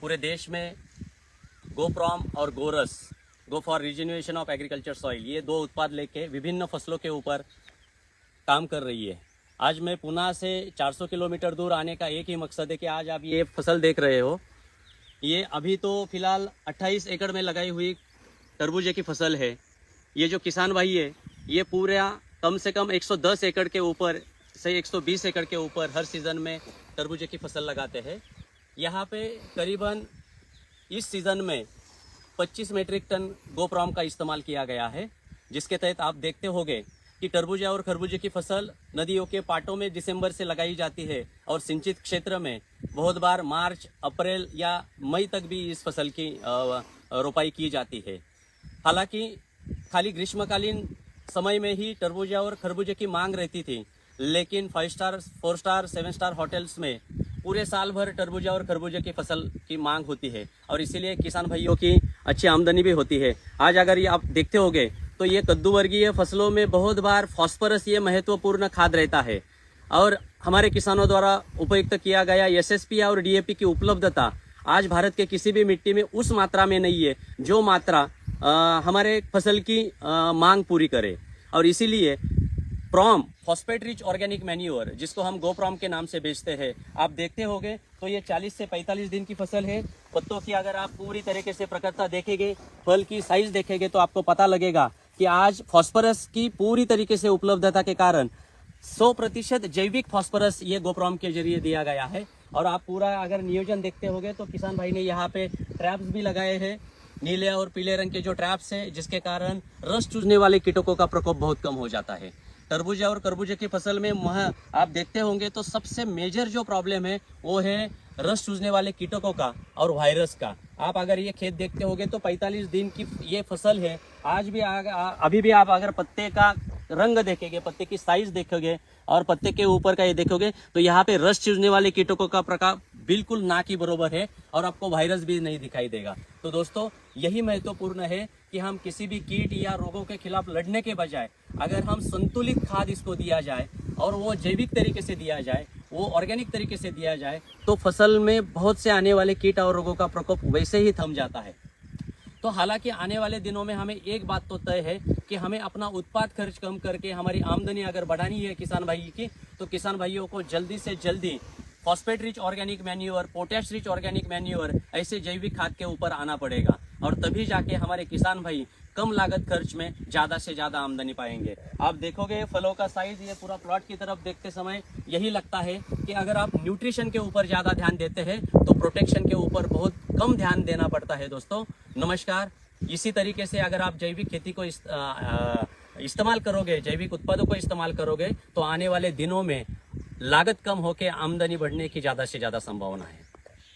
पूरे देश में गोप्रॉम और Goras, go for rejuvenation of agriculture soil, ये दो उत्पाद लेके विभिन्न फसलों के ऊपर काम कर रही है। आज मैं पुणे से 400 किलोमीटर दूर आने का एक ही मकसद है कि आज आप ये फसल देख रहे हो, ये अभी तो फिलहाल 28 एकड़ में लगाई हुई तरबूजे की फसल है। ये जो किसान भाई है ये पूरा कम से कम 110 एकड़ के ऊपर से 120 एकड़ के ऊपर हर सीज़न में तरबूजे की फसल लगाते हैं। यहाँ पे करीबन इस सीज़न में 25 मीट्रिक टन गोप्रॉम का इस्तेमाल किया गया है, जिसके तहत आप देखते होंगे कि तरबूजा और खरबूजे की फसल नदियों के पाटों में दिसंबर से लगाई जाती है और सिंचित क्षेत्र में बहुत बार मार्च, अप्रैल या मई तक भी इस फसल की रोपाई की जाती है। हालांकि खाली ग्रीष्मकालीन समय में ही तरबूजा और खरबूजे की मांग रहती थी, लेकिन 5 स्टार, 4 स्टार, 7 स्टार होटल्स में पूरे साल भर तरबूजा और खरबूजे की फसल की मांग होती है और इसीलिए किसान भाइयों की अच्छी आमदनी भी होती है। आज अगर ये आप देखते होंगे तो ये कद्दू वर्गीय फसलों में बहुत बार फास्फोरस ये महत्वपूर्ण खाद रहता है और हमारे किसानों द्वारा उपयुक्त किया गया एसएसपी और डीएपी की उपलब्धता आज भारत के किसी भी मिट्टी में उस मात्रा में नहीं है जो मात्रा हमारे फसल की मांग पूरी करे। और इसीलिए PROM, phosphate rich organic manure, जिसको हम गोप्रॉम के नाम से बेचते हैं, आप देखते होंगे तो ये 40 से 45 दिन की फसल है। पत्तों की अगर आप पूरी तरीके से प्रखरता देखेंगे, फल की साइज देखेंगे तो आपको पता लगेगा कि आज फॉस्फोरस की पूरी तरीके से उपलब्धता के कारण 100% जैविक फॉस्फोरस ये गोप्रॉम के जरिए दिया गया है। और आप पूरा अगर नियोजन देखते होंगे तो किसान भाई ने यहाँ पे ट्रैप्स भी लगाए हैं, नीले और पीले रंग के जो ट्रैप्स है, जिसके कारण रस चूसने वाले कीटकों का प्रकोप बहुत कम हो जाता है। तरबूजा और खरबूजे की फसल में आप देखते होंगे तो सबसे मेजर जो प्रॉब्लम है वो है रस चूसने वाले कीटकों का और वायरस का। आप अगर ये खेत देखते होंगे तो 45 दिन की ये फसल है। आज भी अभी भी आप अगर पत्ते का रंग देखेंगे, पत्ते की साइज देखोगे और पत्ते के ऊपर का ये देखोगे तो यहाँ पे रस चूसने वाले कीटकों का प्रकोप बिल्कुल ना की बराबर है और आपको वायरस भी नहीं दिखाई देगा। तो दोस्तों यही महत्वपूर्ण है कि हम किसी भी कीट या रोगों के खिलाफ लड़ने के बजाय अगर हम संतुलित खाद इसको दिया जाए और वो जैविक तरीके से दिया जाए, वो ऑर्गेनिक तरीके से दिया जाए, तो फसल में बहुत से आने वाले कीट और रोगों का प्रकोप वैसे ही थम जाता है। तो हालांकि आने वाले दिनों में हमें एक बात तो तय है कि हमें अपना उत्पाद खर्च कम करके हमारी आमदनी अगर बढ़ानी है किसान भाई की, तो किसान भाइयों को जल्दी से जल्दी phosphate rich organic manure, potash rich organic manure, ऐसे जैविक खाद के ऊपर आना पड़ेगा और तभी जाके हमारे किसान भाई कम लागत खर्च में ज़्यादा से ज़्यादा आमदनी पाएंगे। आप देखोगे फलों का साइज, ये पूरा प्लॉट की तरफ देखते समय यही लगता है कि अगर आप न्यूट्रिशन के ऊपर ज़्यादा ध्यान देते हैं तो प्रोटेक्शन के ऊपर बहुत कम ध्यान देना पड़ता है। दोस्तों नमस्कार। इसी तरीके से अगर आप जैविक खेती को इस्तेमाल करोगे, जैविक उत्पादों को इस्तेमाल करोगे, तो आने वाले दिनों में लागत कम होकर आमदनी बढ़ने की ज़्यादा से ज़्यादा संभावना है।